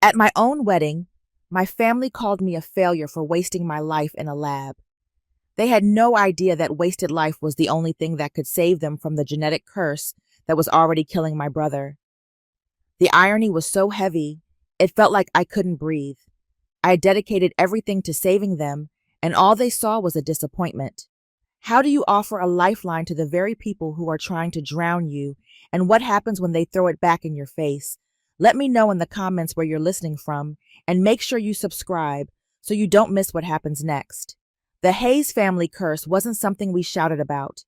At my own wedding, my family called me a failure for wasting my life in a lab. They had no idea that wasted life was the only thing that could save them from the genetic curse that was already killing my brother. The irony was so heavy, it felt like I couldn't breathe. I had dedicated everything to saving them, and all they saw was a disappointment. How do you offer a lifeline to the very people who are trying to drown you, and what happens when they throw it back in your face? Let me know in the comments where you're listening from, and make sure you subscribe so you don't miss what happens next. The Hayes family curse wasn't something we shouted about.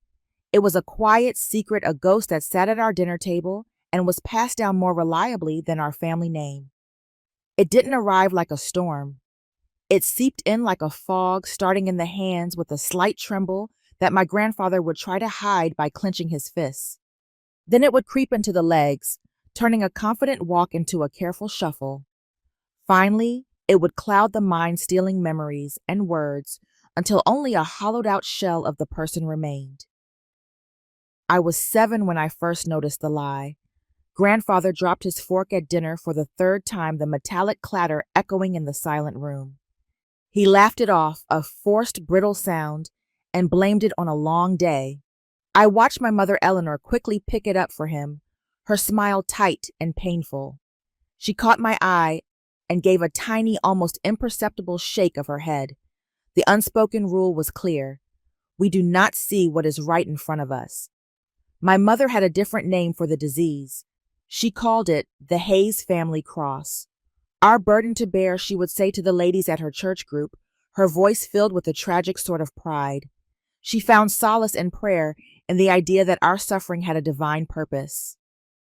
It was a quiet secret, a ghost that sat at our dinner table and was passed down more reliably than our family name. It didn't arrive like a storm. It seeped in like a fog, starting in the hands with a slight tremble that my grandfather would try to hide by clenching his fists. Then it would creep into the legs, turning a confident walk into a careful shuffle. Finally, it would cloud the mind, stealing memories and words until only a hollowed-out shell of the person remained. I was 7 when I first noticed the lie. Grandfather dropped his fork at dinner for the third time, the metallic clatter echoing in the silent room. He laughed it off, a forced, brittle sound, and blamed it on a long day. I watched my mother Eleanor quickly pick it up for him, her smile tight and painful. She caught my eye and gave a tiny, almost imperceptible shake of her head. The unspoken rule was clear. We do not see what is right in front of us. My mother had a different name for the disease. She called it the Hayes family cross. Our burden to bear, she would say to the ladies at her church group, her voice filled with a tragic sort of pride. She found solace in prayer and the idea that our suffering had a divine purpose.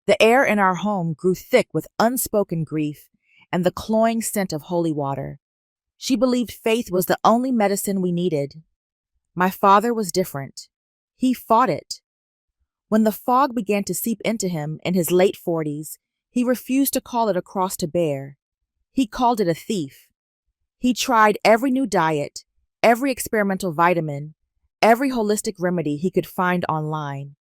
The air in our home grew thick with unspoken grief and the cloying scent of holy water. She believed faith was the only medicine we needed. My father was different. He fought it. When the fog began to seep into him in his late 40s, he refused to call it a cross to bear. He called it a thief. He tried every new diet, every experimental vitamin, every holistic remedy he could find online.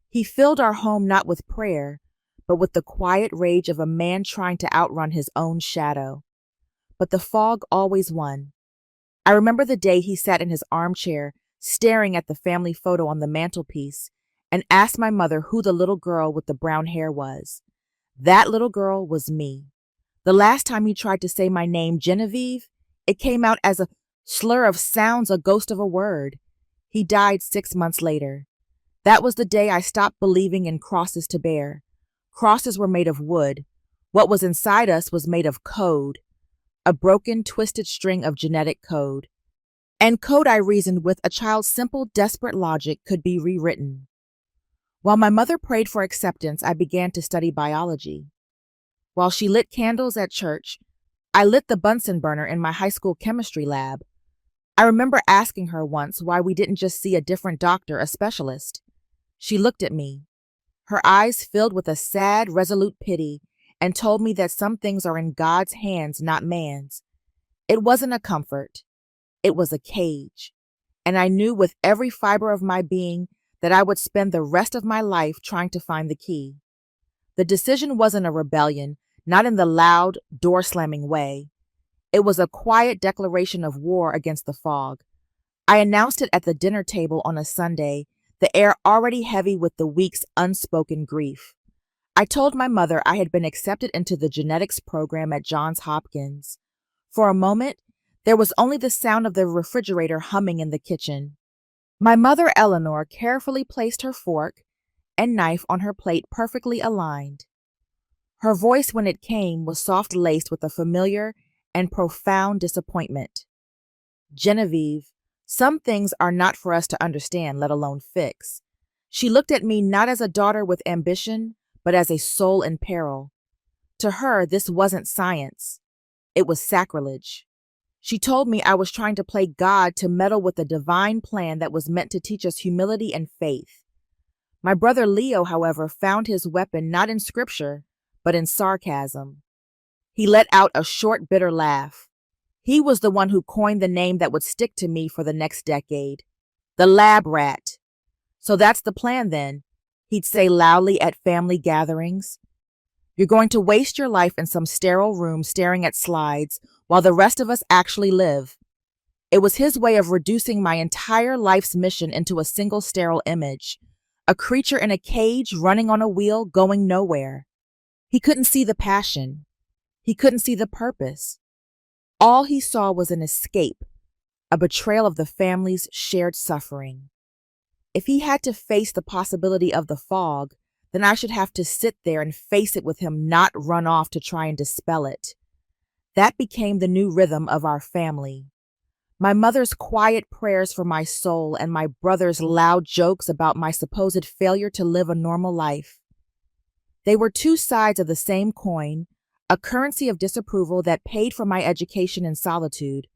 He filled our home not with prayer, but with the quiet rage of a man trying to outrun his own shadow. But the fog always won. I remember the day he sat in his armchair, staring at the family photo on the mantelpiece, and asked my mother who the little girl with the brown hair was. That little girl was me. The last time he tried to say my name, Genevieve, it came out as a slur of sounds, a ghost of a word. He died 6 months later. That was the day I stopped believing in crosses to bear. Crosses were made of wood. What was inside us was made of code, a broken, twisted string of genetic code. And code, I reasoned with, a child's simple, desperate logic could be rewritten. While my mother prayed for acceptance, I began to study biology. While she lit candles at church, I lit the Bunsen burner in my high school chemistry lab. I remember asking her once why we didn't just see a different doctor, a specialist. She looked at me. Her eyes filled with a sad, resolute pity, and told me that some things are in God's hands, not man's. It wasn't a comfort. It was a cage. And I knew with every fiber of my being that I would spend the rest of my life trying to find the key. The decision wasn't a rebellion, not in the loud, door-slamming way. It was a quiet declaration of war against the fog. I announced it at the dinner table on a Sunday, the air already heavy with the week's unspoken grief. I told my mother I had been accepted into the genetics program at Johns Hopkins. For a moment, there was only the sound of the refrigerator humming in the kitchen. My mother Eleanor carefully placed her fork and knife on her plate, perfectly aligned. Her voice, when it came, was soft-laced with a familiar and profound disappointment. Genevieve, some things are not for us to understand, let alone fix. She looked at me not as a daughter with ambition, but as a soul in peril. To her, this wasn't science. It was sacrilege. She told me I was trying to play God, to meddle with a divine plan that was meant to teach us humility and faith. My brother Leo, however, found his weapon not in scripture, but in sarcasm. He let out a short, bitter laugh. He was the one who coined the name that would stick to me for the next decade. The lab rat. So that's the plan then, he'd say loudly at family gatherings. You're going to waste your life in some sterile room staring at slides while the rest of us actually live. It was his way of reducing my entire life's mission into a single sterile image, a creature in a cage running on a wheel going nowhere. He couldn't see the passion. He couldn't see the purpose. All he saw was an escape, a betrayal of the family's shared suffering. If he had to face the possibility of the fog, then I should have to sit there and face it with him, not run off to try and dispel it. That became the new rhythm of our family. My mother's quiet prayers for my soul and my brother's loud jokes about my supposed failure to live a normal life. They were two sides of the same coin, a currency of disapproval that paid for my education in solitude.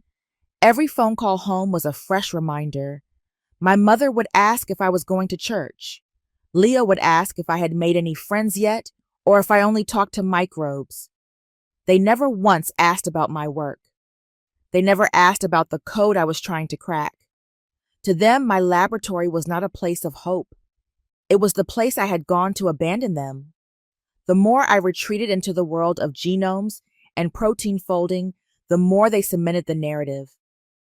Every phone call home was a fresh reminder. My mother would ask if I was going to church. Leo would ask if I had made any friends yet, or if I only talked to microbes. They never once asked about my work. They never asked about the code I was trying to crack. To them, my laboratory was not a place of hope. It was the place I had gone to abandon them. The more I retreated into the world of genomes and protein folding, the more they cemented the narrative.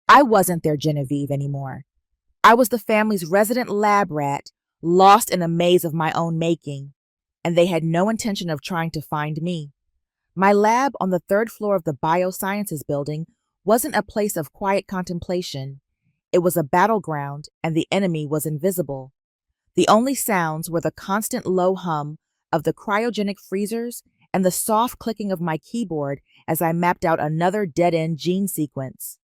I wasn't their Genevieve anymore. I was the family's resident lab rat, lost in a maze of my own making, and they had no intention of trying to find me. My lab on the third floor of the biosciences building wasn't a place of quiet contemplation. It was a battleground, and the enemy was invisible. The only sounds were the constant low hum of the cryogenic freezers and the soft clicking of my keyboard as I mapped out another dead-end gene sequence.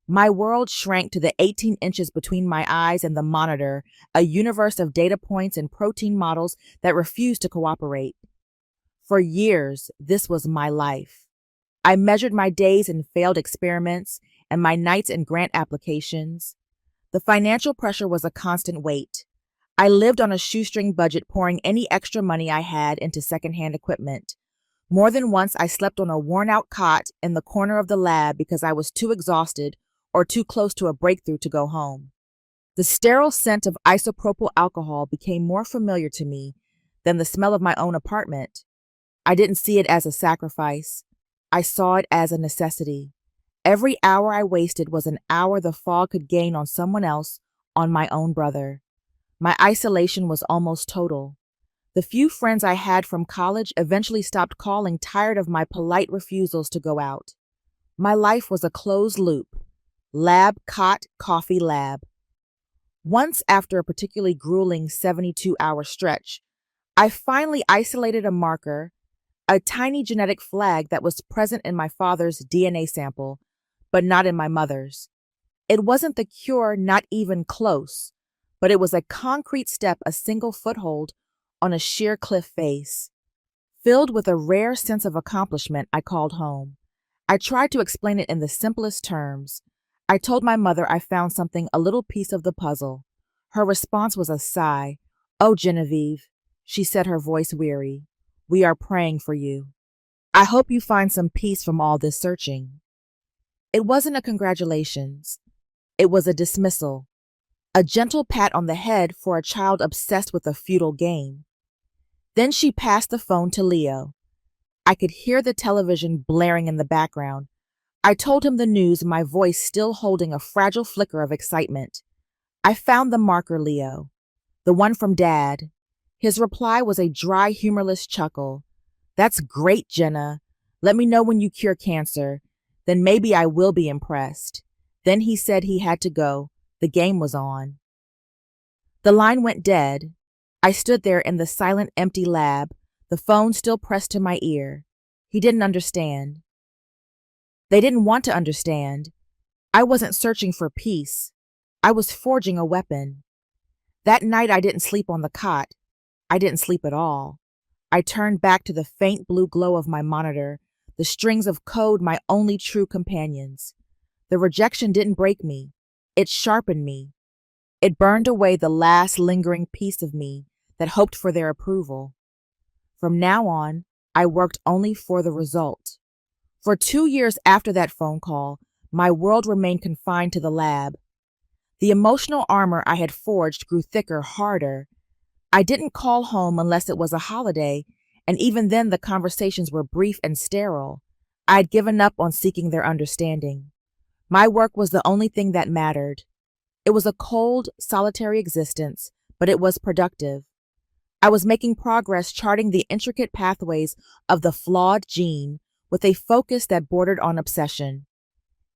My world shrank to the 18 inches between my eyes and the monitor, a universe of data points and protein models that refused to cooperate. For years, this was my life. I measured my days in failed experiments and my nights in grant applications. The financial pressure was a constant weight. I lived on a shoestring budget, pouring any extra money I had into secondhand equipment. More than once, I slept on a worn-out cot in the corner of the lab because I was too exhausted or too close to a breakthrough to go home. The sterile scent of isopropyl alcohol became more familiar to me than the smell of my own apartment. I didn't see it as a sacrifice. I saw it as a necessity. Every hour I wasted was an hour the fog could gain on someone else, on my own brother. My isolation was almost total. The few friends I had from college eventually stopped calling, tired of my polite refusals to go out. My life was a closed loop. Lab, cot, coffee, lab. Once, after a particularly grueling 72-hour stretch, I finally isolated a marker, a tiny genetic flag that was present in my father's DNA sample, but not in my mother's. It wasn't the cure, not even close, but it was a concrete step, a single foothold on a sheer cliff face. Filled with a rare sense of accomplishment, I called home. I tried to explain it in the simplest terms. I told my mother I found something, a little piece of the puzzle. Her response was a sigh. "Oh, Genevieve," she said, her voice weary. "We are praying for you. I hope you find some peace from all this searching." It wasn't a congratulations. It was a dismissal. A gentle pat on the head for a child obsessed with a futile game. Then she passed the phone to Leo. I could hear the television blaring in the background. I told him the news, my voice still holding a fragile flicker of excitement. "I found the marker, Leo. The one from Dad." His reply was a dry, humorless chuckle. "That's great, Jenna. Let me know when you cure cancer. Then maybe I will be impressed." Then he said he had to go. The game was on. The line went dead. I stood there in the silent, empty lab, the phone still pressed to my ear. He didn't understand. They didn't want to understand. I wasn't searching for peace. I was forging a weapon. That night I didn't sleep on the cot. I didn't sleep at all. I turned back to the faint blue glow of my monitor, the strings of code my only true companions. The rejection didn't break me. It sharpened me. It burned away the last lingering piece of me that hoped for their approval. From now on, I worked only for the result. For 2 years after that phone call, my world remained confined to the lab. The emotional armor I had forged grew thicker, harder. I didn't call home unless it was a holiday, and even then the conversations were brief and sterile. I had given up on seeking their understanding. My work was the only thing that mattered. It was a cold, solitary existence, but it was productive. I was making progress charting the intricate pathways of the flawed gene with a focus that bordered on obsession.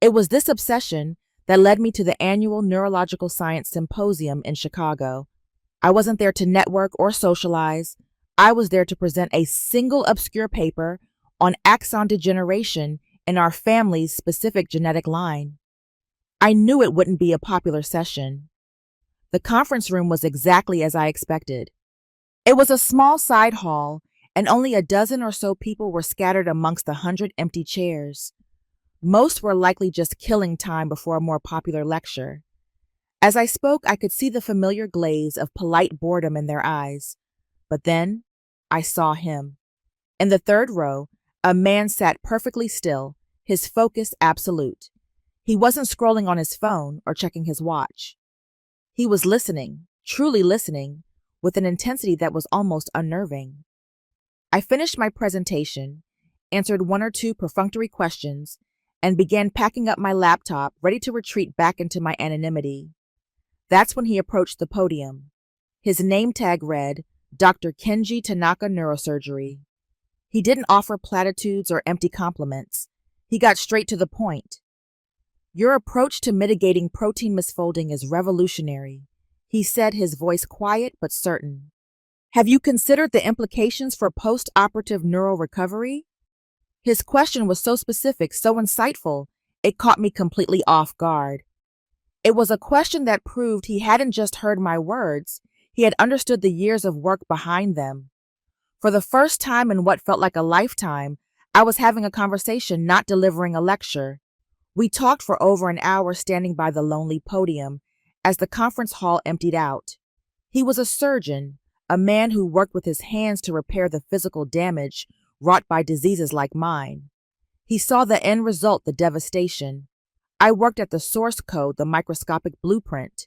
It was this obsession that led me to the annual Neurological Science Symposium in Chicago. I wasn't there to network or socialize. I was there to present a single obscure paper on axon degeneration in our family's specific genetic line. I knew it wouldn't be a popular session. The conference room was exactly as I expected. It was a small side hall, and only a dozen or so people were scattered amongst the 100 empty chairs. Most were likely just killing time before a more popular lecture. As I spoke, I could see the familiar glaze of polite boredom in their eyes. But then, I saw him. In the third row, a man sat perfectly still, his focus absolute. He wasn't scrolling on his phone or checking his watch. He was listening, truly listening, with an intensity that was almost unnerving. I finished my presentation, answered one or two perfunctory questions, and began packing up my laptop, ready to retreat back into my anonymity. That's when he approached the podium. His name tag read, Dr. Kenji Tanaka Neurosurgery. He didn't offer platitudes or empty compliments. He got straight to the point. Your approach to mitigating protein misfolding is revolutionary, he said, his voice quiet but certain. Have you considered the implications for post-operative neural recovery? His question was so specific, so insightful, it caught me completely off guard. It was a question that proved he hadn't just heard my words, he had understood the years of work behind them. For the first time in what felt like a lifetime, I was having a conversation, not delivering a lecture. We talked for over an hour standing by the lonely podium as the conference hall emptied out. He was a surgeon, a man who worked with his hands to repair the physical damage wrought by diseases like mine. He saw the end result, the devastation. I worked at the source code, the microscopic blueprint.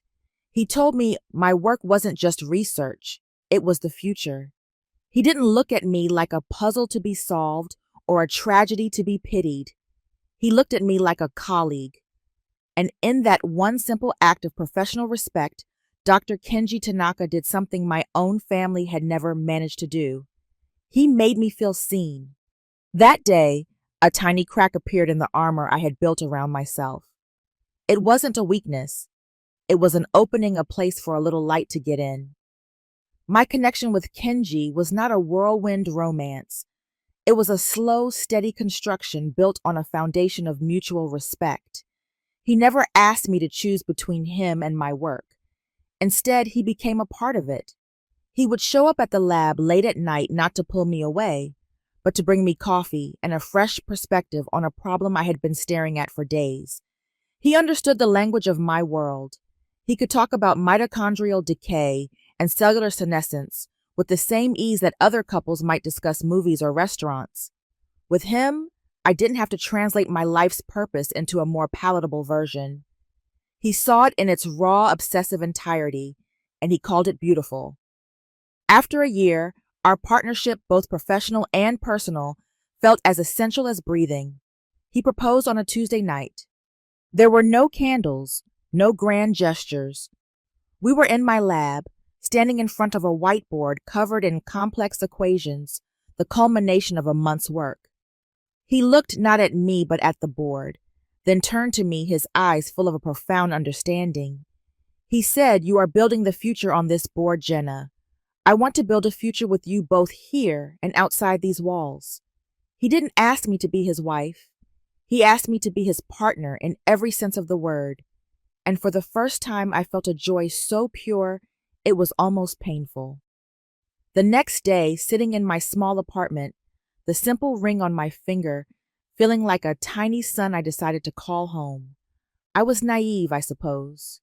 He told me my work wasn't just research, it was the future. He didn't look at me like a puzzle to be solved or a tragedy to be pitied. He looked at me like a colleague. And in that one simple act of professional respect, Dr. Kenji Tanaka did something my own family had never managed to do. He made me feel seen. That day, a tiny crack appeared in the armor I had built around myself. It wasn't a weakness. It was an opening, a place for a little light to get in. My connection with Kenji was not a whirlwind romance. It was a slow, steady construction built on a foundation of mutual respect. He never asked me to choose between him and my work. Instead, he became a part of it. He would show up at the lab late at night not to pull me away, but to bring me coffee and a fresh perspective on a problem I had been staring at for days. He understood the language of my world. He could talk about mitochondrial decay and cellular senescence with the same ease that other couples might discuss movies or restaurants. With him, I didn't have to translate my life's purpose into a more palatable version. He saw it in its raw, obsessive entirety, and he called it beautiful. After a year, our partnership, both professional and personal, felt as essential as breathing. He proposed on a Tuesday night. There were no candles, no grand gestures. We were in my lab, standing in front of a whiteboard covered in complex equations, the culmination of a month's work. He looked not at me but at the board, then turned to me, his eyes full of a profound understanding. He said, "You are building the future on this board, Jenna. I want to build a future with you both here and outside these walls." He didn't ask me to be his wife. He asked me to be his partner in every sense of the word. And for the first time, I felt a joy so pure, it was almost painful. The next day, sitting in my small apartment, the simple ring on my finger, feeling like a tiny son I decided to call home. I was naive, I suppose.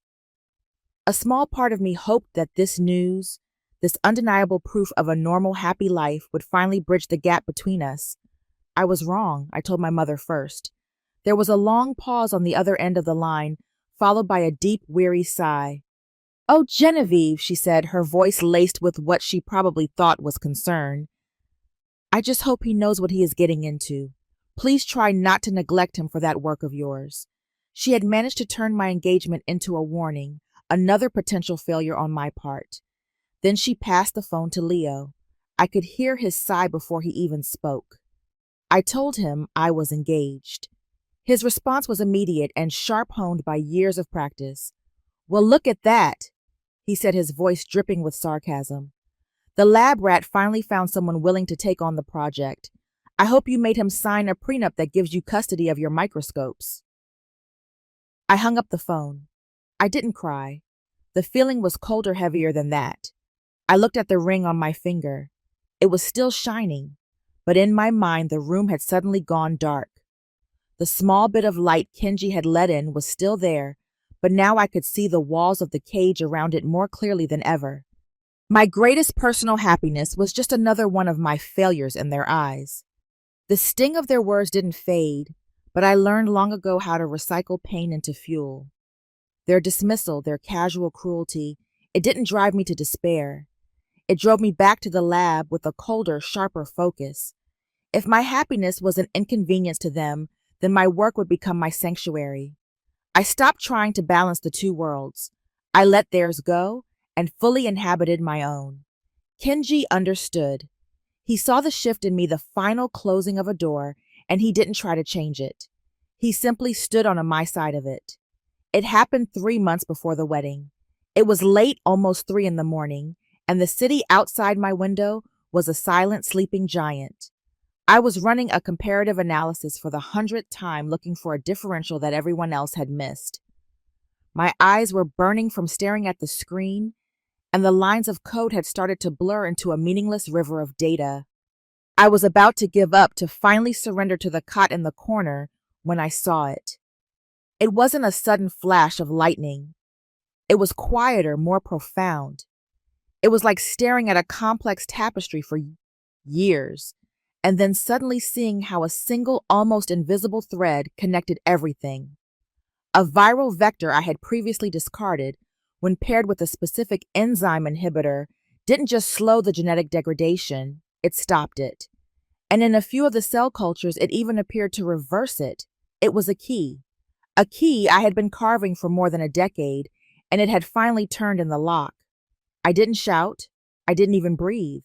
A small part of me hoped that this news, this undeniable proof of a normal, happy life, would finally bridge the gap between us. I was wrong, I told my mother first. There was a long pause on the other end of the line, followed by a deep, weary sigh. "Oh, Genevieve," she said, her voice laced with what she probably thought was concern. I just hope he knows what he is getting into. Please try not to neglect him for that work of yours." She had managed to turn my engagement into a warning, another potential failure on my part. Then she passed the phone to Leo. I could hear his sigh before he even spoke. I told him I was engaged. His response was immediate and sharp-honed by years of practice. "Well, look at that," he said, his voice dripping with sarcasm. "The lab rat finally found someone willing to take on the project. I hope you made him sign a prenup that gives you custody of your microscopes." I hung up the phone. I didn't cry. The feeling was colder, heavier than that. I looked at the ring on my finger. It was still shining, but in my mind the room had suddenly gone dark. The small bit of light Kenji had let in was still there, but now I could see the walls of the cage around it more clearly than ever. My greatest personal happiness was just another one of my failures in their eyes. The sting of their words didn't fade, but I learned long ago how to recycle pain into fuel. Their dismissal, their casual cruelty, it didn't drive me to despair. It drove me back to the lab with a colder, sharper focus. If my happiness was an inconvenience to them, then my work would become my sanctuary. I stopped trying to balance the two worlds. I let theirs go and fully inhabited my own. Kenji understood. He saw the shift in me, the final closing of a door, and he didn't try to change it. He simply stood on my side of it. It happened 3 months before the wedding. It was late, almost 3 in the morning, and the city outside my window was a silent, sleeping giant. I was running a comparative analysis for the 100th time, looking for a differential that everyone else had missed. My eyes were burning from staring at the screen, and the lines of code had started to blur into a meaningless river of data. I was about to give up, to finally surrender to the cot in the corner, when I saw it. It wasn't a sudden flash of lightning. It was quieter, more profound. It was like staring at a complex tapestry for years, and then suddenly seeing how a single, almost invisible thread connected everything. A viral vector I had previously discarded, when paired with a specific enzyme inhibitor, didn't just slow the genetic degradation, it stopped it. And in a few of the cell cultures, it even appeared to reverse it. It was a key I had been carving for more than a decade, and it had finally turned in the lock. I didn't shout. I didn't even breathe.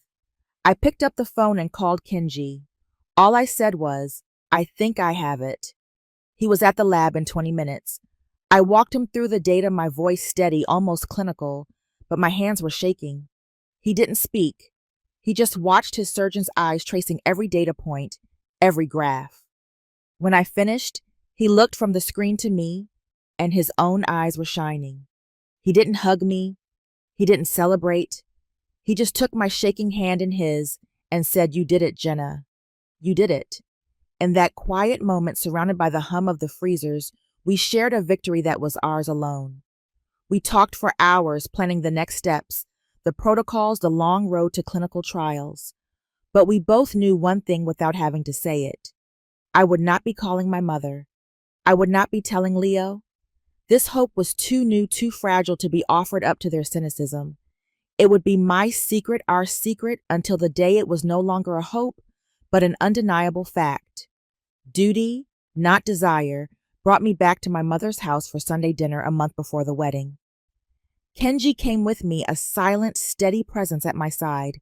I picked up the phone and called Kenji. All I said was, "I think I have it." He was at the lab in 20 minutes. I walked him through the data, my voice steady, almost clinical, but my hands were shaking. He didn't speak. He just watched, his surgeon's eyes tracing every data point, every graph. When I finished, he looked from the screen to me, and his own eyes were shining. He didn't hug me. He didn't celebrate. He just took my shaking hand in his and said, "You did it, Jenna. You did it." In that quiet moment, surrounded by the hum of the freezers, we shared a victory that was ours alone. We talked for hours, planning the next steps, the protocols, the long road to clinical trials. But we both knew one thing without having to say it. I would not be calling my mother. I would not be telling Leo. This hope was too new, too fragile to be offered up to their cynicism. It would be my secret, our secret, until the day it was no longer a hope, but an undeniable fact. Duty, not desire, brought me back to my mother's house for Sunday dinner a month before the wedding. Kenji came with me, a silent, steady presence at my side.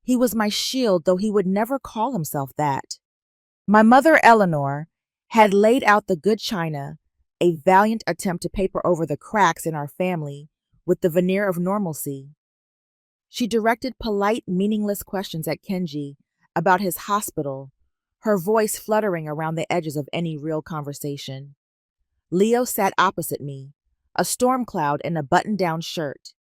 He was my shield, though he would never call himself that. My mother, Eleanor, had laid out the good china, a valiant attempt to paper over the cracks in our family with the veneer of normalcy. She directed polite, meaningless questions at Kenji about his hospital, her voice fluttering around the edges of any real conversation. Leo sat opposite me, a storm cloud in a button-down shirt.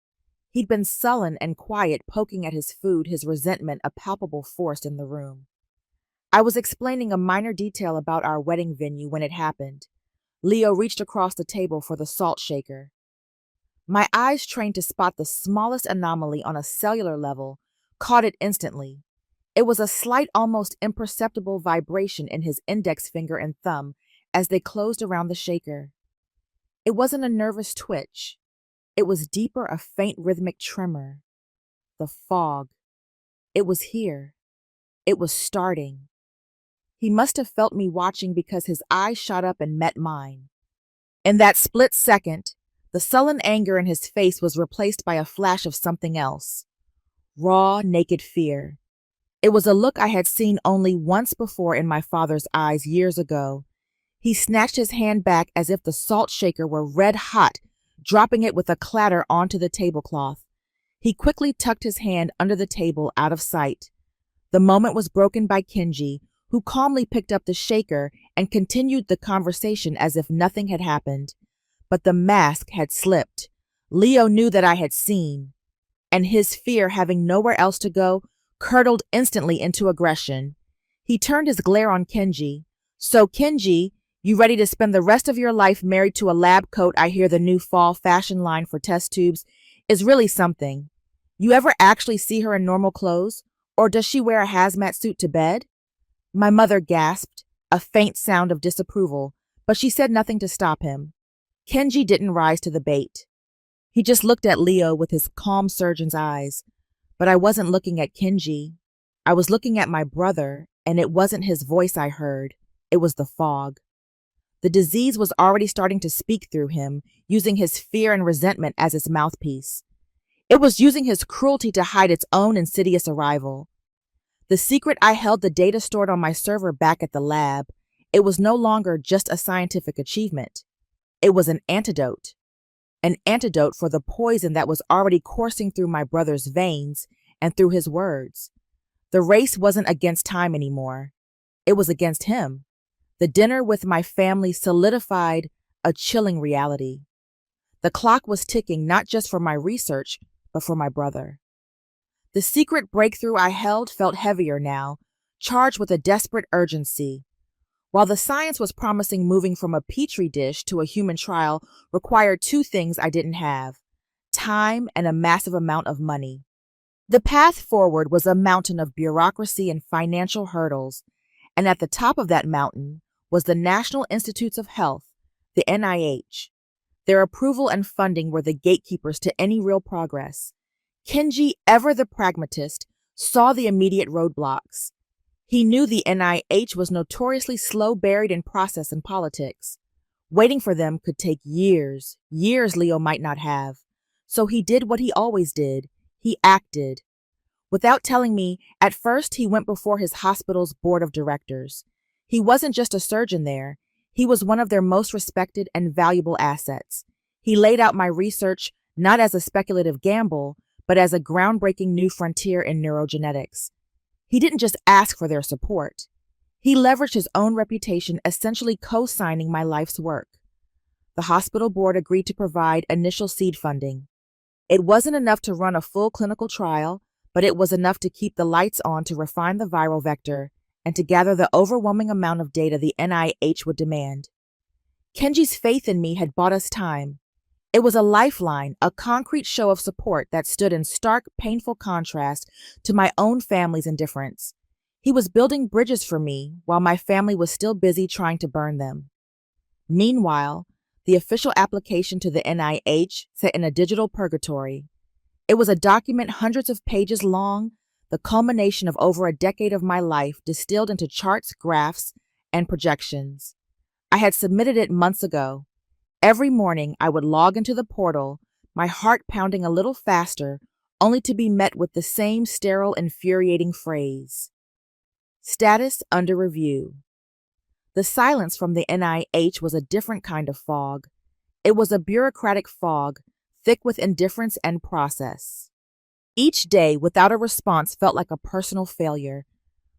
He'd been sullen and quiet, poking at his food, his resentment a palpable force in the room. I was explaining a minor detail about our wedding venue when it happened. Leo reached across the table for the salt shaker. My eyes, trained to spot the smallest anomaly on a cellular level, caught it instantly. It was a slight, almost imperceptible vibration in his index finger and thumb as they closed around the shaker. It wasn't a nervous twitch. It was deeper, a faint rhythmic tremor. The fog. It was here. It was starting. He must have felt me watching because his eyes shot up and met mine. In that split second, the sullen anger in his face was replaced by a flash of something else. Raw, naked fear. It was a look I had seen only once before in my father's eyes years ago. He snatched his hand back as if the salt shaker were red hot, dropping it with a clatter onto the tablecloth. He quickly tucked his hand under the table out of sight. The moment was broken by Kenji, who calmly picked up the shaker and continued the conversation as if nothing had happened. But the mask had slipped. Leo knew that I had seen, and his fear, having nowhere else to go, curdled instantly into aggression. He turned his glare on Kenji. "So, Kenji, you ready to spend the rest of your life married to a lab coat I hear the new fall fashion line for test tubes is really something. You ever actually see her in normal clothes? Or does she wear a hazmat suit to bed?" My mother gasped, a faint sound of disapproval, but she said nothing to stop him. Kenji didn't rise to the bait. He just looked at Leo with his calm surgeon's eyes. But I wasn't looking at Kenji. I was looking at my brother, and it wasn't his voice I heard. It was the fog. The disease was already starting to speak through him, using his fear and resentment as its mouthpiece. It was using his cruelty to hide its own insidious arrival. The secret I held the data stored on my server back at the lab. It was no longer just a scientific achievement. It was an antidote for the poison that was already coursing through my brother's veins and through his words. The race wasn't against time anymore. It was against him. The dinner with my family solidified a chilling reality. The clock was ticking not just for my research, but for my brother. The secret breakthrough I held felt heavier now, charged with a desperate urgency. While the science was promising, moving from a petri dish to a human trial required two things I didn't have: time and a massive amount of money. The path forward was a mountain of bureaucracy and financial hurdles, and at the top of that mountain was the National Institutes of Health, the NIH. Their approval and funding were the gatekeepers to any real progress. Kenji, ever the pragmatist, saw the immediate roadblocks. He knew the NIH was notoriously slow, buried in process and politics. Waiting for them could take years Leo might not have. So he did what he always did. He acted. Without telling me, at first he went before his hospital's board of directors. He wasn't just a surgeon there. He was one of their most respected and valuable assets. He laid out my research not as a speculative gamble, but as a groundbreaking new frontier in neurogenetics. He didn't just ask for their support. He leveraged his own reputation, essentially co-signing my life's work. The hospital board agreed to provide initial seed funding. It wasn't enough to run a full clinical trial, but it was enough to keep the lights on, to refine the viral vector, and to gather the overwhelming amount of data the NIH would demand. Kenji's faith in me had bought us time. It was a lifeline, a concrete show of support that stood in stark, painful contrast to my own family's indifference. He was building bridges for me while my family was still busy trying to burn them. Meanwhile, the official application to the NIH sat in a digital purgatory. It was a document hundreds of pages long, the culmination of over a decade of my life distilled into charts, graphs, and projections. I had submitted it months ago. Every morning I would log into the portal, my heart pounding a little faster, only to be met with the same sterile, infuriating phrase: "Status under review." The silence from the NIH was a different kind of fog. It was a bureaucratic fog, thick with indifference and process. Each day without a response felt like a personal failure.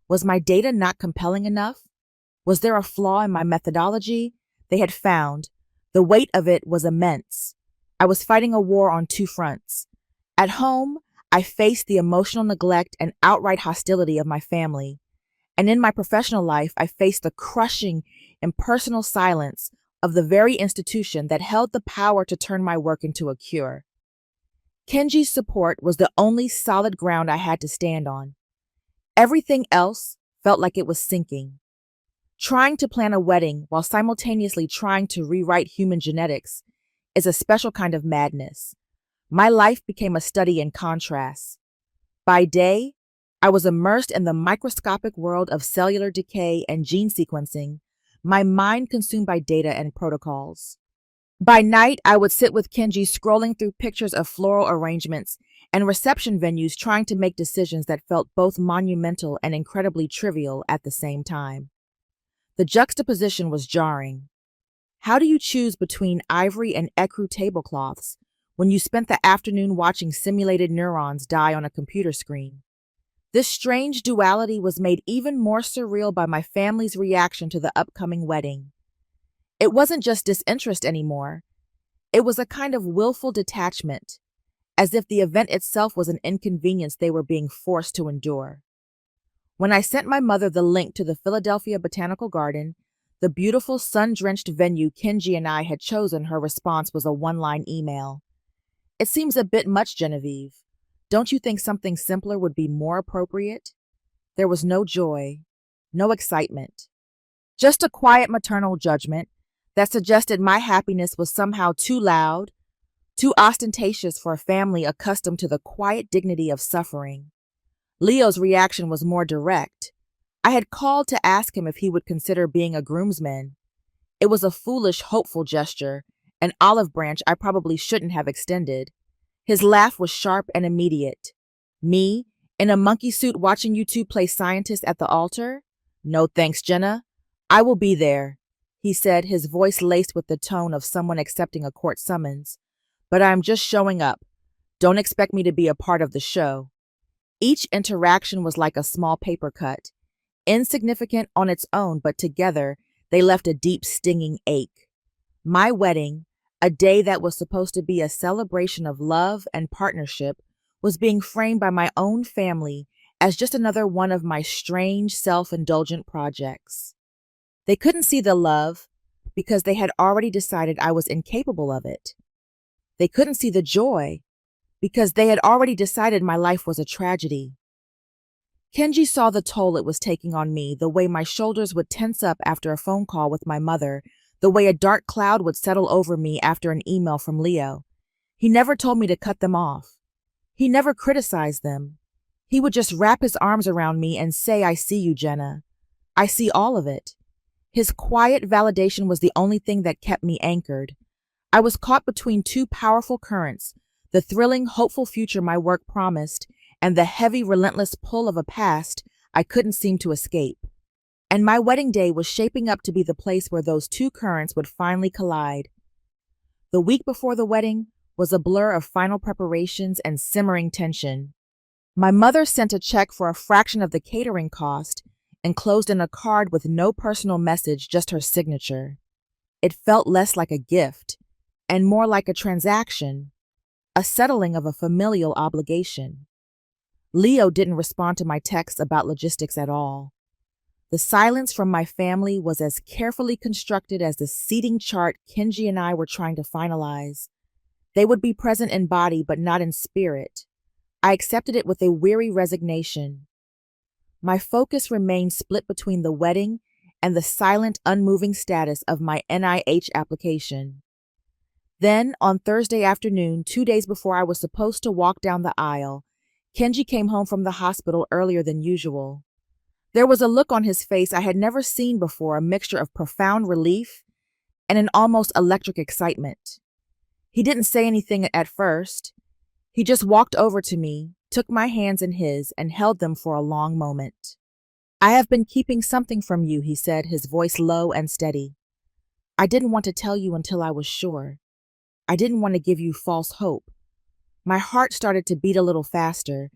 Was my data not compelling enough? Was there a flaw in my methodology? They had found. The weight of it was immense. I was fighting a war on two fronts. At home, I faced the emotional neglect and outright hostility of my family. And in my professional life, I faced the crushing, impersonal silence of the very institution that held the power to turn my work into a cure. Kenji's support was the only solid ground I had to stand on. Everything else felt like it was sinking. Trying to plan a wedding while simultaneously trying to rewrite human genetics is a special kind of madness. My life became a study in contrast. By day, I was immersed in the microscopic world of cellular decay and gene sequencing, my mind consumed by data and protocols. By night, I would sit with Kenji scrolling through pictures of floral arrangements and reception venues trying to make decisions that felt both monumental and incredibly trivial at the same time. The juxtaposition was jarring. How do you choose between ivory and ecru tablecloths when you spent the afternoon watching simulated neurons die on a computer screen? This strange duality was made even more surreal by my family's reaction to the upcoming wedding. It wasn't just disinterest anymore. It was a kind of willful detachment, as if the event itself was an inconvenience they were being forced to endure. When I sent my mother the link to the Philadelphia Botanical Garden, the beautiful sun-drenched venue Kenji and I had chosen, her response was a one-line email. "It seems a bit much, Genevieve. Don't you think something simpler would be more appropriate?" There was no joy, no excitement, just a quiet maternal judgment that suggested my happiness was somehow too loud, too ostentatious for a family accustomed to the quiet dignity of suffering. Leo's reaction was more direct. I had called to ask him if he would consider being a groomsman. It was a foolish, hopeful gesture, an olive branch I probably shouldn't have extended. His laugh was sharp and immediate. "Me, in a monkey suit watching you two play scientist at the altar? No thanks, Jenna. I will be there," he said, his voice laced with the tone of someone accepting a court summons. "But I'm just showing up. Don't expect me to be a part of the show." Each interaction was like a small paper cut, insignificant on its own, but together they left a deep, stinging ache. My wedding, a day that was supposed to be a celebration of love and partnership, was being framed by my own family as just another one of my strange, self-indulgent projects. They couldn't see the love because they had already decided I was incapable of it. They couldn't see the joy because they had already decided my life was a tragedy. Kenji saw the toll it was taking on me, the way my shoulders would tense up after a phone call with my mother, the way a dark cloud would settle over me after an email from Leo. He never told me to cut them off. He never criticized them. He would just wrap his arms around me and say, "I see you, Jenna. I see all of it." His quiet validation was the only thing that kept me anchored. I was caught between two powerful currents, the thrilling, hopeful future my work promised, and the heavy, relentless pull of a past I couldn't seem to escape. And my wedding day was shaping up to be the place where those two currents would finally collide. The week before the wedding was a blur of final preparations and simmering tension. My mother sent a check for a fraction of the catering cost, enclosed in a card with no personal message, just her signature. It felt less like a gift and more like a transaction, a settling of a familial obligation. Leo didn't respond to my texts about logistics at all. The silence from my family was as carefully constructed as the seating chart Kenji and I were trying to finalize. They would be present in body but not in spirit. I accepted it with a weary resignation. My focus remained split between the wedding and the silent, unmoving status of my NIH application. Then, on Thursday afternoon, 2 days before I was supposed to walk down the aisle, Kenji came home from the hospital earlier than usual. There was a look on his face I had never seen before, a mixture of profound relief and an almost electric excitement. He didn't say anything at first. He just walked over to me, took my hands in his, and held them for a long moment. "I have been keeping something from you," he said, his voice low and steady. "I didn't want to tell you until I was sure. I didn't want to give you false hope." My heart started to beat a little faster.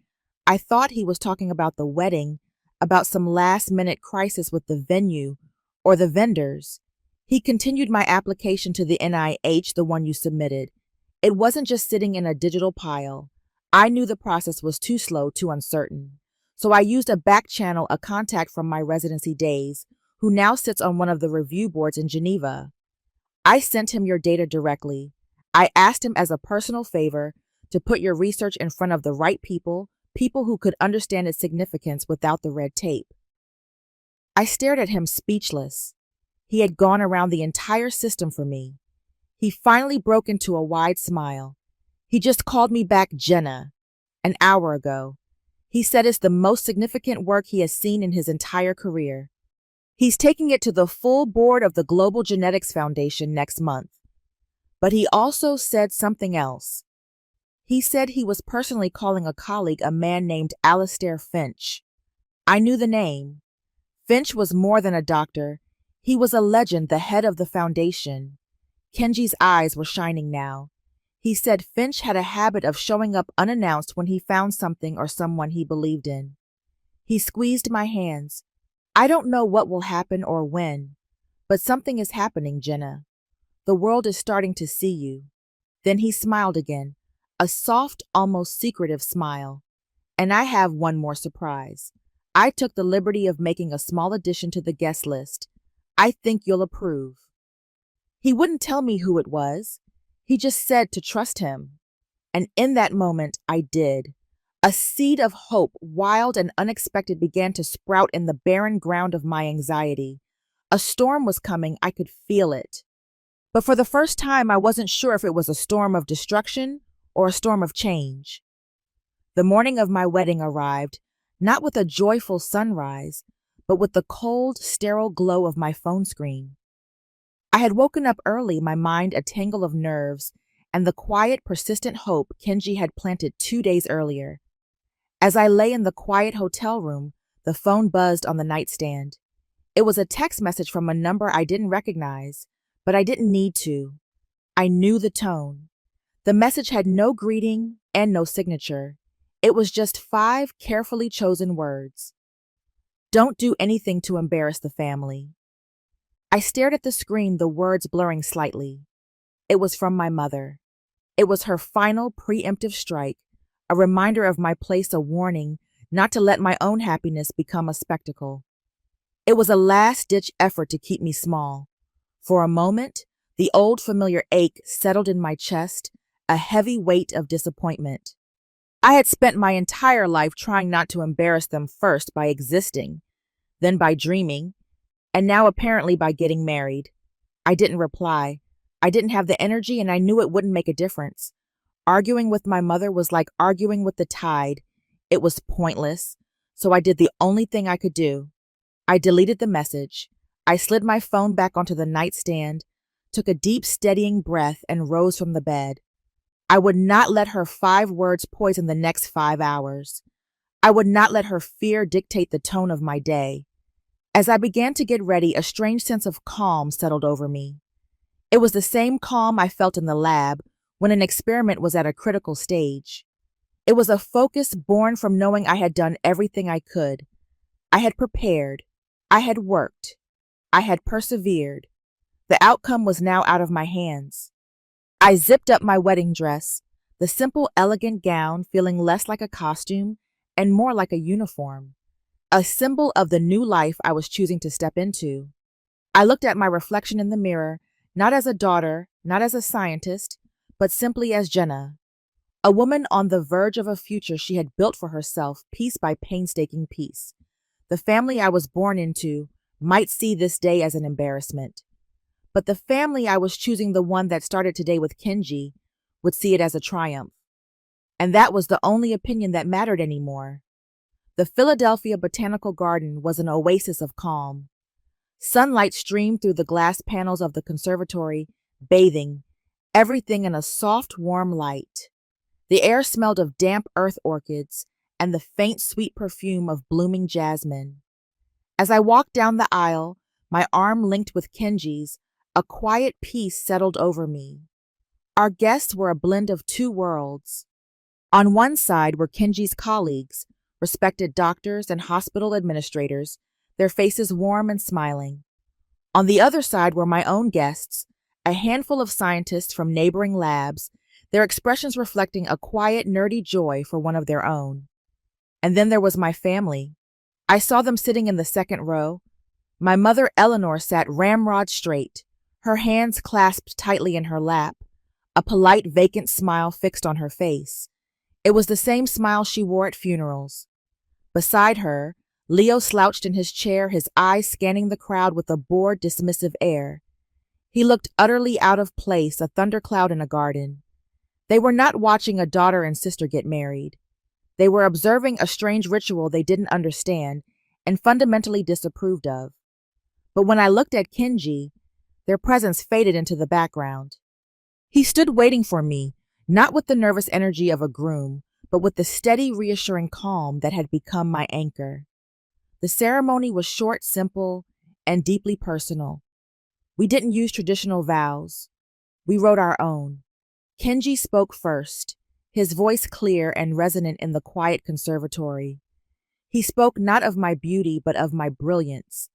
I thought he was talking about the wedding, about some last-minute crisis with the venue or the vendors. He continued, "My application to the NIH, the one you submitted. It wasn't just sitting in a digital pile. I knew the process was too slow, too uncertain. So I used a back channel, a contact from my residency days, who now sits on one of the review boards in Geneva. I sent him your data directly. I asked him as a personal favor to put your research in front of the right people who could understand its significance without the red tape." I stared at him, speechless. He had gone around the entire system for me. He finally broke into a wide smile. "He just called me back Jenna an hour ago. He said it's the most significant work he has seen in his entire career. He's taking it to the full board of the Global Genetics Foundation next month. But he also said something else. He said he was personally calling a colleague a man named Alistair Finch. I knew the name. Finch was more than a doctor. He was a legend, the head of the foundation. Kenji's eyes were shining now. He said Finch had a habit of showing up unannounced when he found something or someone he believed in. He squeezed my hands. I don't know what will happen or when, but something is happening, Jenna. The world is starting to see you. Then he smiled again, a soft, almost secretive smile. And I have one more surprise. I took the liberty of making a small addition to the guest list. I think you'll approve. He wouldn't tell me who it was. He just said to trust him. And in that moment, I did. A seed of hope, wild and unexpected, began to sprout in the barren ground of my anxiety. A storm was coming. I could feel it. But for the first time, I wasn't sure if it was a storm of destruction or a storm of change. The morning of my wedding arrived, not with a joyful sunrise, but with the cold, sterile glow of my phone screen. I had woken up early, my mind a tangle of nerves, and the quiet, persistent hope Kenji had planted 2 days earlier. As I lay in the quiet hotel room, the phone buzzed on the nightstand. It was a text message from a number I didn't recognize, but I didn't need to. I knew the tone. The message had no greeting and no signature. It was just 5 carefully chosen words. Don't do anything to embarrass the family. I stared at the screen, the words blurring slightly. It was from my mother. It was her final preemptive strike, a reminder of my place, a warning not to let my own happiness become a spectacle. It was a last-ditch effort to keep me small. For a moment, the old familiar ache settled in my chest, a heavy weight of disappointment. I had spent my entire life trying not to embarrass them, first by existing, then by dreaming, and now apparently by getting married. I didn't reply. I didn't have the energy, and I knew it wouldn't make a difference. Arguing with my mother was like arguing with the tide. It was pointless, so I did the only thing I could do. I deleted the message. I slid my phone back onto the nightstand, took a deep, steadying breath, and rose from the bed. I would not let her 5 words poison the next 5 hours. I would not let her fear dictate the tone of my day. As I began to get ready, a strange sense of calm settled over me. It was the same calm I felt in the lab when an experiment was at a critical stage. It was a focus born from knowing I had done everything I could. I had prepared. I had worked. I had persevered. The outcome was now out of my hands. I zipped up my wedding dress, the simple, elegant gown feeling less like a costume and more like a uniform, a symbol of the new life I was choosing to step into. I looked at my reflection in the mirror, not as a daughter, not as a scientist, but simply as Jenna, a woman on the verge of a future she had built for herself piece by painstaking piece. The family I was born into might see this day as an embarrassment, but the family I was choosing, the one that started today with Kenji, would see it as a triumph. And that was the only opinion that mattered anymore. The Philadelphia Botanical Garden was an oasis of calm. Sunlight streamed through the glass panels of the conservatory, bathing everything in a soft, warm light. The air smelled of damp earth orchids and the faint, sweet perfume of blooming jasmine. As I walked down the aisle, my arm linked with Kenji's, a quiet peace settled over me. Our guests were a blend of 2 worlds. On one side were Kenji's colleagues, respected doctors and hospital administrators, their faces warm and smiling. On the other side were my own guests, a handful of scientists from neighboring labs, their expressions reflecting a quiet, nerdy joy for one of their own. And then there was my family. I saw them sitting in the second row. My mother, Eleanor, sat ramrod straight, her hands clasped tightly in her lap, a polite, vacant smile fixed on her face. It was the same smile she wore at funerals. Beside her, Leo slouched in his chair, his eyes scanning the crowd with a bored, dismissive air. He looked utterly out of place, a thundercloud in a garden. They were not watching a daughter and sister get married. They were observing a strange ritual they didn't understand and fundamentally disapproved of. But when I looked at Kenji, their presence faded into the background. He stood waiting for me, not with the nervous energy of a groom, but with the steady, reassuring calm that had become my anchor. The ceremony was short, simple, and deeply personal. We didn't use traditional vows. We wrote our own. Kenji spoke first, his voice clear and resonant in the quiet conservatory. He spoke not of my beauty, but of my brilliance.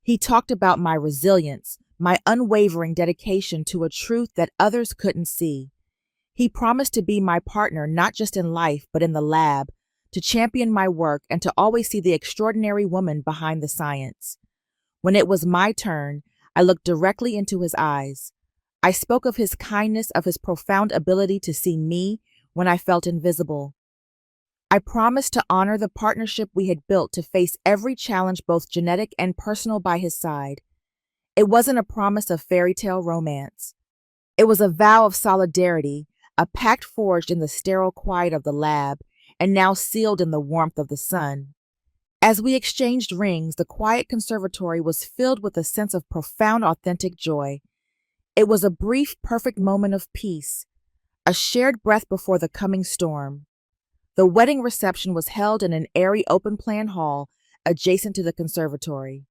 He talked about my resilience, my unwavering dedication to a truth that others couldn't see. He promised to be my partner not just in life, but in the lab, to champion my work and to always see the extraordinary woman behind the science. When it was my turn, I looked directly into his eyes. I spoke of his kindness, of his profound ability to see me when I felt invisible. I promised to honor the partnership we had built, to face every challenge, both genetic and personal, by his side. It wasn't a promise of fairy tale romance. It was a vow of solidarity, a pact forged in the sterile quiet of the lab and now sealed in the warmth of the sun. As we exchanged rings, the quiet conservatory was filled with a sense of profound, authentic joy. It was a brief, perfect moment of peace, a shared breath before the coming storm. The wedding reception was held in an airy, open-plan hall adjacent to the conservatory.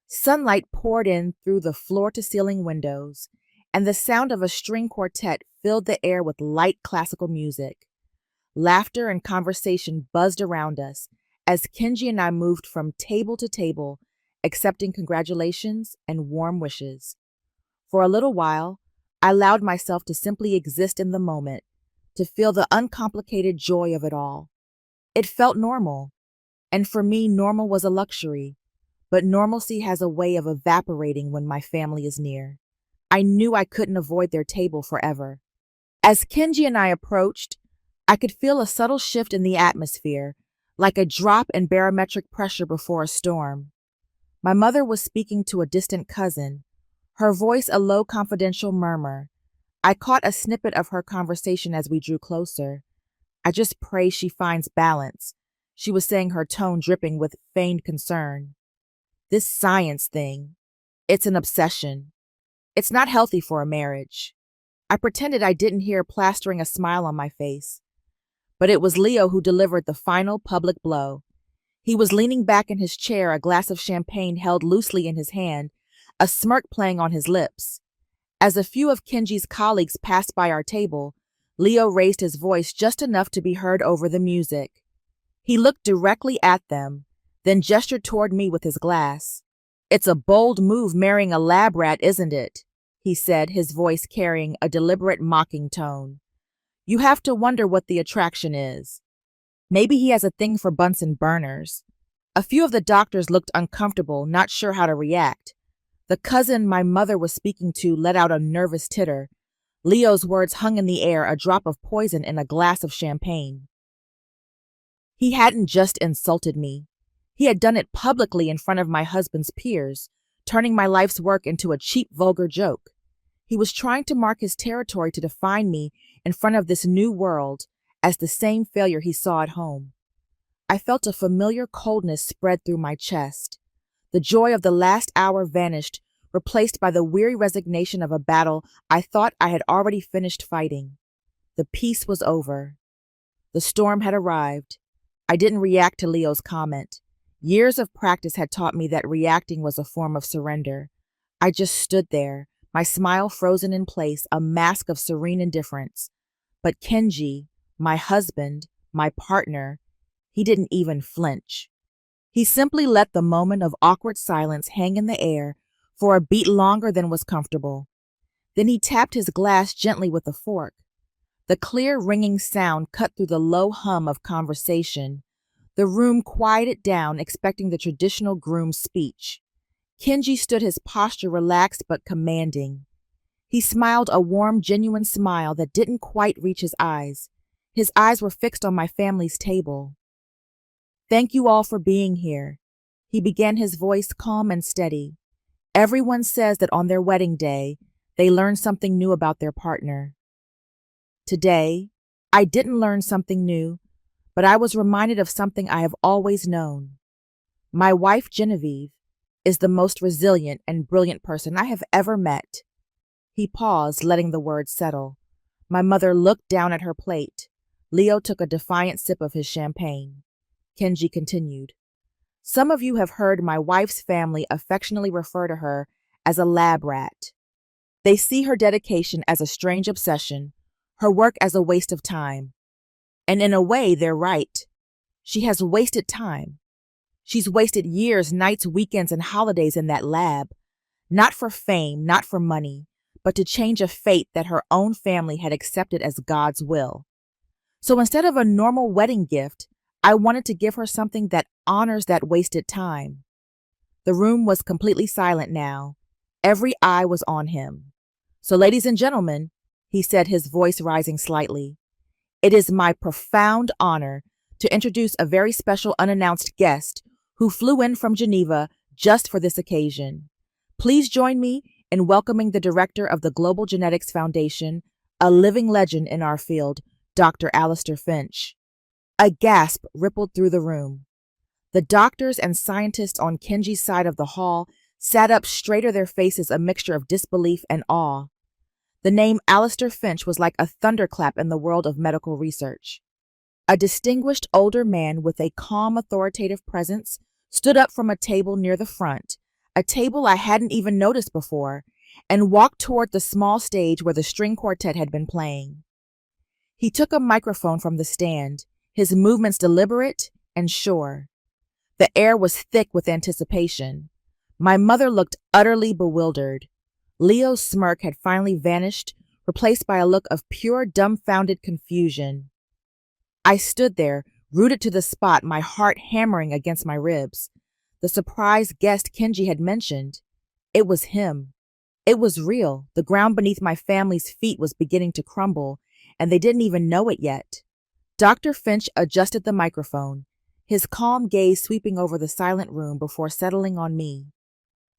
Sunlight poured in through the floor-to-ceiling windows, and the sound of a string quartet filled the air with light classical music. Laughter and conversation buzzed around us as Kenji and I moved from table to table, accepting congratulations and warm wishes. For a little while, I allowed myself to simply exist in the moment, to feel the uncomplicated joy of it all. It felt normal, and for me, normal was a luxury, but normalcy has a way of evaporating when my family is near. I knew I couldn't avoid their table forever. As Kenji and I approached, I could feel a subtle shift in the atmosphere, like a drop in barometric pressure before a storm. My mother was speaking to a distant cousin, her voice a low, confidential murmur. I caught a snippet of her conversation as we drew closer. "I just pray she finds balance," she was saying, her tone dripping with feigned concern. "This science thing, it's an obsession. It's not healthy for a marriage." I pretended I didn't hear, plastering a smile on my face. But it was Leo who delivered the final public blow. He was leaning back in his chair, a glass of champagne held loosely in his hand, a smirk playing on his lips. As a few of Kenji's colleagues passed by our table, Leo raised his voice just enough to be heard over the music. He looked directly at them, then gestured toward me with his glass. "It's a bold move marrying a lab rat, isn't it?" he said, his voice carrying a deliberate, mocking tone. "You have to wonder what the attraction is. Maybe he has a thing for Bunsen burners." A few of the doctors looked uncomfortable, not sure how to react. The cousin my mother was speaking to let out a nervous titter. Leo's words hung in the air, a drop of poison in a glass of champagne. He hadn't just insulted me. He had done it publicly in front of my husband's peers, turning my life's work into a cheap, vulgar joke. He was trying to mark his territory, to define me in front of this new world as the same failure he saw at home. I felt a familiar coldness spread through my chest. The joy of the last hour vanished, replaced by the weary resignation of a battle I thought I had already finished fighting. The peace was over. The storm had arrived. I didn't react to Leo's comment. Years of practice had taught me that reacting was a form of surrender. I just stood there, my smile frozen in place, a mask of serene indifference. But Kenji, my husband, my partner, he didn't even flinch. He simply let the moment of awkward silence hang in the air for a beat longer than was comfortable. Then he tapped his glass gently with a fork. The clear, ringing sound cut through the low hum of conversation. The room quieted down, expecting the traditional groom's speech. Kenji stood, his posture relaxed but commanding. He smiled, a warm, genuine smile that didn't quite reach his eyes. His eyes were fixed on my family's table. "Thank you all for being here," he began, his voice calm and steady. "Everyone says that on their wedding day, they learn something new about their partner. Today, I didn't learn something new, But I was reminded of something I have always known. My wife, Genevieve, is the most resilient and brilliant person I have ever met. He paused, letting the words settle. My mother looked down at her plate. Leo took a defiant sip of his champagne. Kenji continued. Some of you have heard my wife's family affectionately refer to her as a lab rat. They see her dedication as a strange obsession, her work as a waste of time. And in a way, they're right. She has wasted time. She's wasted years, nights, weekends, and holidays in that lab, not for fame, not for money, but to change a fate that her own family had accepted as God's will. So instead of a normal wedding gift, I wanted to give her something that honors that wasted time. The room was completely silent now. Every eye was on him. So, ladies and gentlemen, he said, his voice rising slightly, it is my profound honor to introduce a very special unannounced guest who flew in from Geneva just for this occasion. Please join me in welcoming the director of the Global Genetics Foundation, a living legend in our field, Dr. Alistair Finch. A gasp rippled through the room. The doctors and scientists on Kenji's side of the hall sat up straighter, their faces a mixture of disbelief and awe. The name Alistair Finch was like a thunderclap in the world of medical research. A distinguished older man with a calm, authoritative presence stood up from a table near the front, a table I hadn't even noticed before, and walked toward the small stage where the string quartet had been playing. He took a microphone from the stand, his movements deliberate and sure. The air was thick with anticipation. My mother looked utterly bewildered. Leo's smirk had finally vanished, replaced by a look of pure, dumbfounded confusion. I stood there, rooted to the spot, my heart hammering against my ribs. The surprised guest Kenji had mentioned. It was him. It was real. The ground beneath my family's feet was beginning to crumble, and they didn't even know it yet. Dr. Finch adjusted the microphone, his calm gaze sweeping over the silent room before settling on me.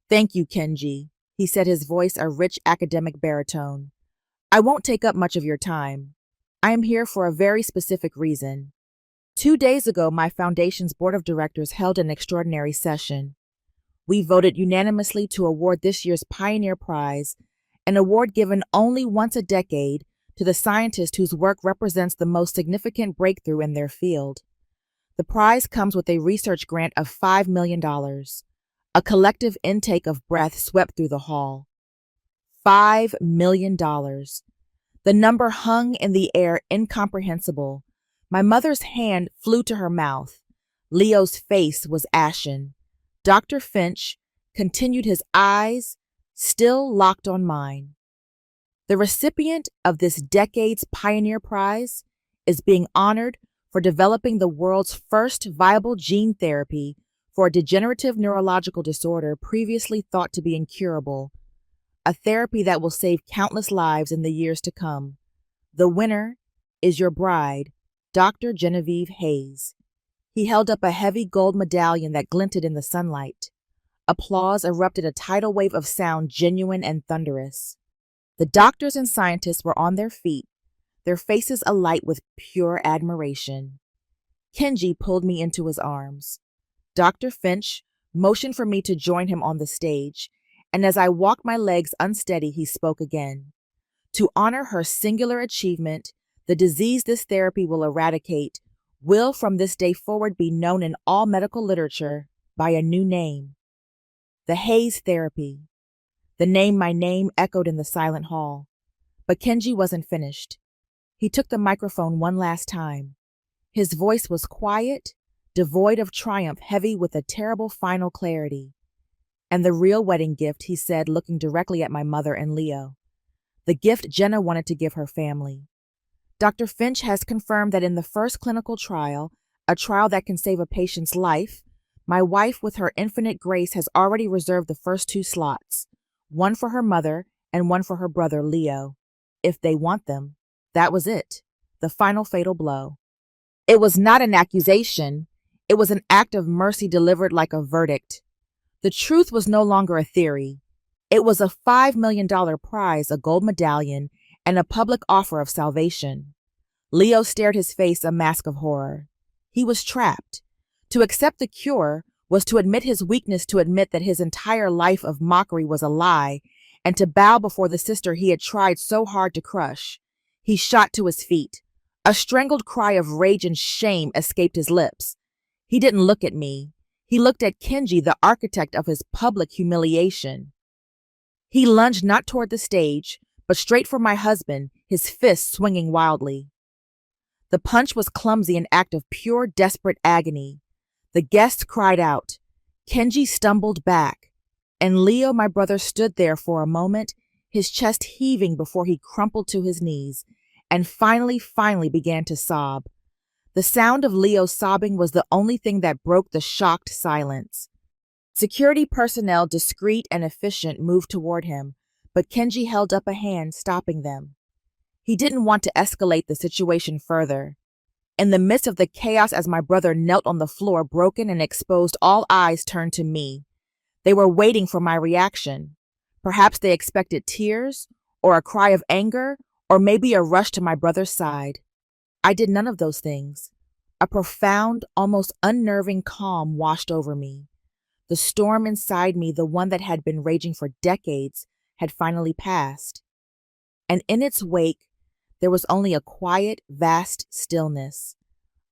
Thank you, Kenji, he said, his voice a rich academic baritone. I won't take up much of your time. I am here for a very specific reason. 2 days ago, my foundation's board of directors held an extraordinary session. We voted unanimously to award this year's Pioneer Prize, an award given only once a decade to the scientist whose work represents the most significant breakthrough in their field. The prize comes with a research grant of $5 million. A collective intake of breath swept through the hall. $5 million. The number hung in the air, incomprehensible. My mother's hand flew to her mouth. Leo's face was ashen. Dr. Finch continued, his eyes still locked on mine. The recipient of this decade's Pioneer Prize is being honored for developing the world's first viable gene therapy for a degenerative neurological disorder previously thought to be incurable, a therapy that will save countless lives in the years to come. The winner is your bride, Dr. Genevieve Hayes. He held up a heavy gold medallion that glinted in the sunlight. Applause erupted, a tidal wave of sound, genuine and thunderous. The doctors and scientists were on their feet, their faces alight with pure admiration. Kenji pulled me into his arms. Dr. Finch motioned for me to join him on the stage, and as I walked my legs unsteady, he spoke again. To honor her singular achievement, the disease this therapy will eradicate will from this day forward be known in all medical literature by a new name. The Hayes Therapy. The name my name echoed in the silent hall. But Kenji wasn't finished. He took the microphone one last time. His voice was quiet, devoid of triumph, heavy with a terrible final clarity. And the real wedding gift, he said, looking directly at my mother and Leo. The gift Jenna wanted to give her family. Dr. Finch has confirmed that in the first clinical trial, a trial that can save a patient's life, my wife, with her infinite grace, has already reserved the first 2 slots, one for her mother and one for her brother, Leo. If they want them. That was it, the final fatal blow. It was not an accusation. It was an act of mercy delivered like a verdict. The truth was no longer a theory. It was a $5 million prize, a gold medallion, and a public offer of salvation. Leo stared, his face a mask of horror. He was trapped. To accept the cure was to admit his weakness, to admit that his entire life of mockery was a lie, and to bow before the sister he had tried so hard to crush. He shot to his feet. A strangled cry of rage and shame escaped his lips. He didn't look at me. He looked at Kenji, the architect of his public humiliation. He lunged not toward the stage, but straight for my husband, his fists swinging wildly. The punch was clumsy, an act of pure, desperate agony. The guests cried out. Kenji stumbled back, and Leo, my brother, stood there for a moment, his chest heaving before he crumpled to his knees, and finally began to sob. The sound of Leo sobbing was the only thing that broke the shocked silence. Security personnel, discreet and efficient, moved toward him, but Kenji held up a hand, stopping them. He didn't want to escalate the situation further. In the midst of the chaos, as my brother knelt on the floor, broken and exposed, all eyes turned to me. They were waiting for my reaction. Perhaps they expected tears, or a cry of anger, or maybe a rush to my brother's side. I did none of those things. A profound, almost unnerving calm washed over me. The storm inside me, the one that had been raging for decades, had finally passed. And in its wake, there was only a quiet, vast stillness.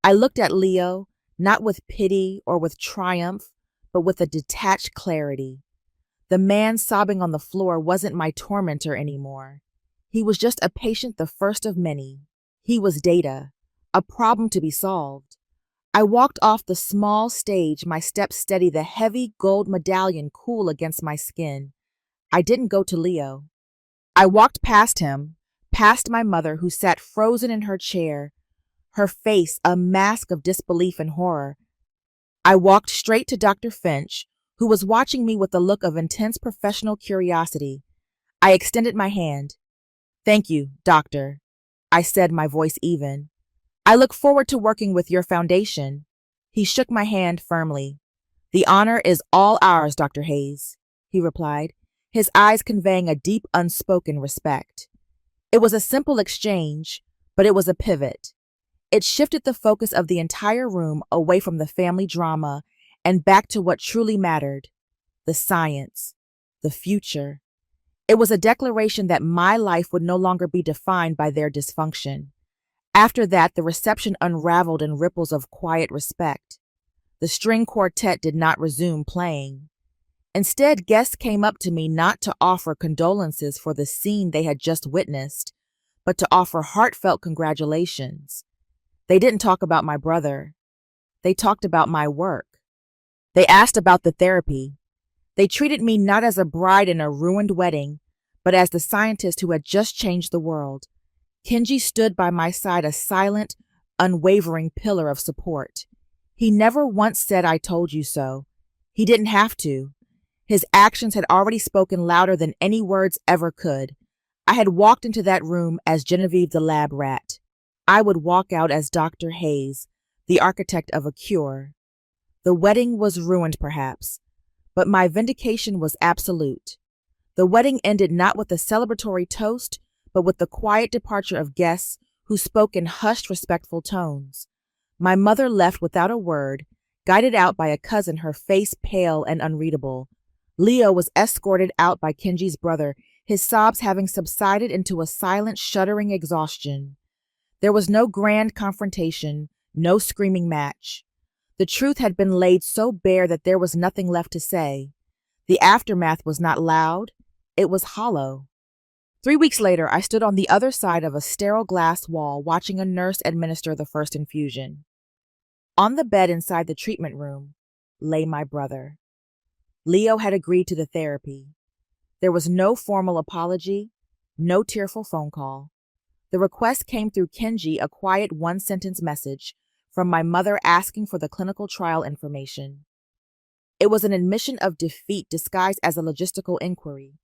I looked at Leo, not with pity or with triumph, but with a detached clarity. The man sobbing on the floor wasn't my tormentor anymore. He was just a patient, the first of many. He was data, a problem to be solved. I walked off the small stage, my steps steady, the heavy gold medallion cool against my skin. I didn't go to Leo. I walked past him, past my mother, who sat frozen in her chair, her face a mask of disbelief and horror. I walked straight to Dr. Finch, who was watching me with a look of intense professional curiosity. I extended my hand. "Thank you, doctor," I said, my voice even. "I look forward to working with your foundation." He shook my hand firmly. "The honor is all ours, Dr. Hayes," he replied, his eyes conveying a deep, unspoken respect. It was a simple exchange, but it was a pivot. It shifted the focus of the entire room away from the family drama and back to what truly mattered: the science, the future. It was a declaration that my life would no longer be defined by their dysfunction. After that, the reception unraveled in ripples of quiet respect. The string quartet did not resume playing. Instead, guests came up to me not to offer condolences for the scene they had just witnessed, but to offer heartfelt congratulations. They didn't talk about my brother. They talked about my work. They asked about the therapy. They treated me not as a bride in a ruined wedding, but as the scientist who had just changed the world. Kenji stood by my side, a silent, unwavering pillar of support. He never once said, "I told you so." He didn't have to. His actions had already spoken louder than any words ever could. I had walked into that room as Genevieve the lab rat. I would walk out as Dr. Hayes, the architect of a cure. The wedding was ruined, perhaps, but my vindication was absolute. The wedding ended not with a celebratory toast, but with the quiet departure of guests who spoke in hushed, respectful tones. My mother left without a word, guided out by a cousin, her face pale and unreadable. Leo was escorted out by Kenji's brother, his sobs having subsided into a silent, shuddering exhaustion. There was no grand confrontation, no screaming match. The truth had been laid so bare that there was nothing left to say. The aftermath was not loud, it was hollow. 3 weeks later, I stood on the other side of a sterile glass wall watching a nurse administer the first infusion. On the bed inside the treatment room lay my brother. Leo had agreed to the therapy. There was no formal apology, no tearful phone call. The request came through Kenji, a quiet one-sentence message from my mother asking for the clinical trial information. It was an admission of defeat disguised as a logistical inquiry.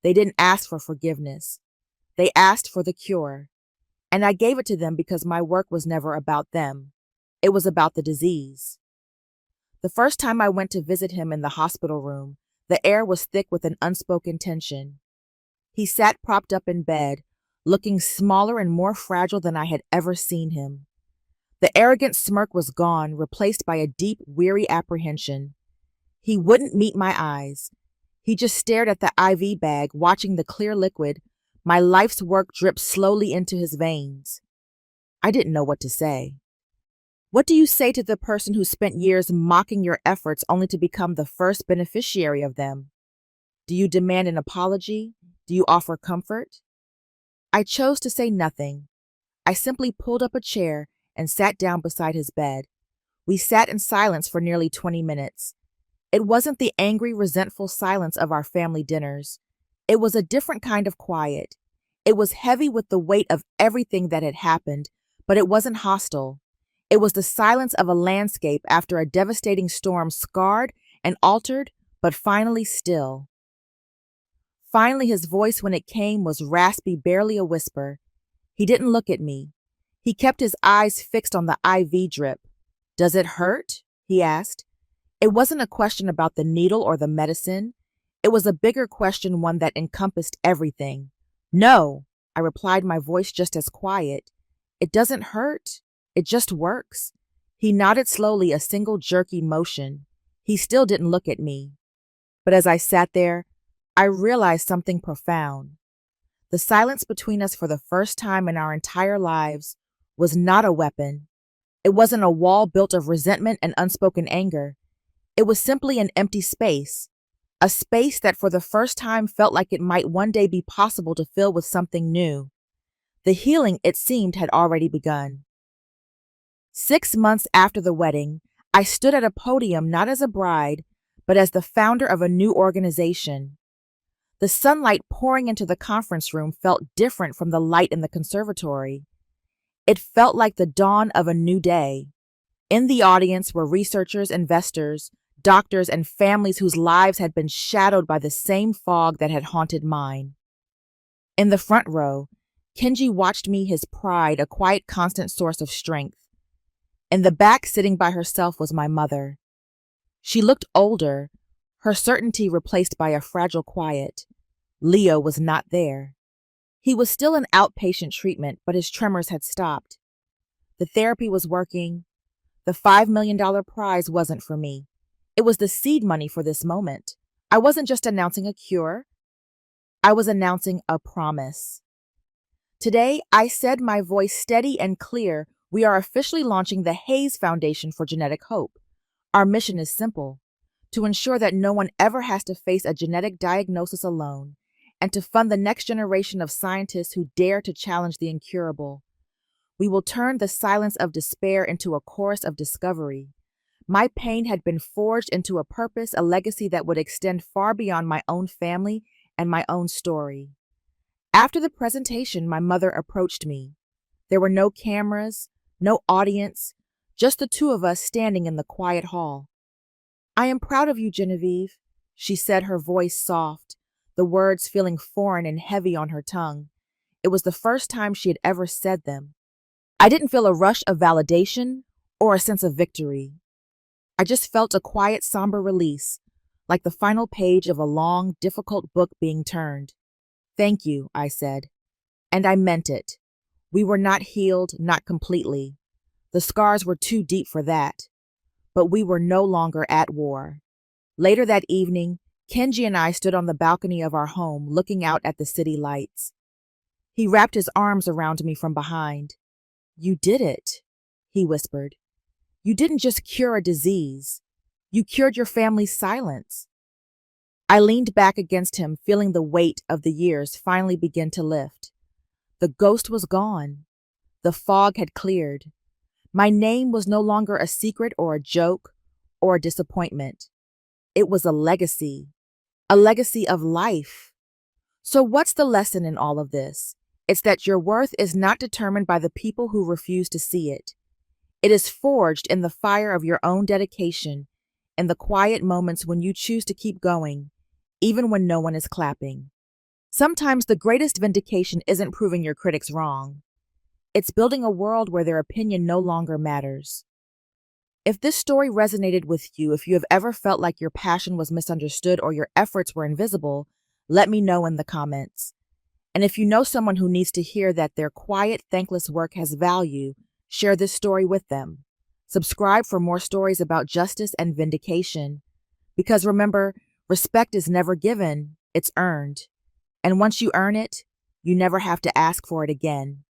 They didn't ask for forgiveness. They asked for the cure. And I gave it to them because my work was never about them. It was about the disease. The first time I went to visit him in the hospital room, the air was thick with an unspoken tension. He sat propped up in bed, looking smaller and more fragile than I had ever seen him. The arrogant smirk was gone, replaced by a deep, weary apprehension. He wouldn't meet my eyes. He just stared at the IV bag, watching the clear liquid, my life's work drip slowly into his veins. I didn't know what to say. What do you say to the person who spent years mocking your efforts only to become the first beneficiary of them? Do you demand an apology? Do you offer comfort? I chose to say nothing. I simply pulled up a chair and sat down beside his bed. We sat in silence for nearly 20 minutes. It wasn't the angry, resentful silence of our family dinners. It was a different kind of quiet. It was heavy with the weight of everything that had happened, but it wasn't hostile. It was the silence of a landscape after a devastating storm, scarred and altered, but finally still. Finally, his voice, when it came, was raspy, barely a whisper. He didn't look at me. He kept his eyes fixed on the IV drip. "Does it hurt?" he asked. It wasn't a question about the needle or the medicine. It was a bigger question, one that encompassed everything. "No," I replied, my voice just as quiet. "It doesn't hurt. It just works." He nodded slowly, a single jerky motion. He still didn't look at me. But as I sat there, I realized something profound. The silence between us for the first time in our entire lives was not a weapon. It wasn't a wall built of resentment and unspoken anger. It was simply an empty space, a space that for the first time felt like it might one day be possible to fill with something new. The healing, it seemed, had already begun. 6 months after the wedding, I stood at a podium not as a bride, but as the founder of a new organization. The sunlight pouring into the conference room felt different from the light in the conservatory. It felt like the dawn of a new day. In the audience were researchers, investors, doctors, and families whose lives had been shadowed by the same fog that had haunted mine. In the front row, Kenji watched me, his pride, a quiet, constant source of strength. In the back, sitting by herself, was my mother. She looked older, her certainty replaced by a fragile quiet. Leo was not there. He was still in outpatient treatment, but his tremors had stopped. The therapy was working. The $5 million prize wasn't for me. It was the seed money for this moment. I wasn't just announcing a cure. I was announcing a promise. Today, I said, my voice steady and clear, we are officially launching the Hayes Foundation for Genetic Hope. Our mission is simple: to ensure that no one ever has to face a genetic diagnosis alone, and to fund the next generation of scientists who dare to challenge the incurable. We will turn the silence of despair into a chorus of discovery. My pain had been forged into a purpose, a legacy that would extend far beyond my own family and my own story. After the presentation, my mother approached me. There were no cameras, no audience, just the two of us standing in the quiet hall. "I am proud of you, Genevieve," she said, her voice soft, the words feeling foreign and heavy on her tongue. It was the first time she had ever said them. I didn't feel a rush of validation or a sense of victory. I just felt a quiet, somber release, like the final page of a long, difficult book being turned. "Thank you," I said. And I meant it. We were not healed, not completely. The scars were too deep for that. But we were no longer at war. Later that evening, Kenji and I stood on the balcony of our home, looking out at the city lights. He wrapped his arms around me from behind. "You did it," he whispered. "You didn't just cure a disease. You cured your family's silence." I leaned back against him, feeling the weight of the years finally begin to lift. The ghost was gone. The fog had cleared. My name was no longer a secret or a joke or a disappointment. It was a legacy of life. So what's the lesson in all of this? It's that your worth is not determined by the people who refuse to see it. It is forged in the fire of your own dedication, in the quiet moments when you choose to keep going, even when no one is clapping. Sometimes the greatest vindication isn't proving your critics wrong. It's building a world where their opinion no longer matters. If this story resonated with you, if you have ever felt like your passion was misunderstood or your efforts were invisible, let me know in the comments. And if you know someone who needs to hear that their quiet, thankless work has value, Share this story with them. Subscribe for more stories about justice and vindication. Because remember, respect is never given, it's earned. And once you earn it, you never have to ask for it again.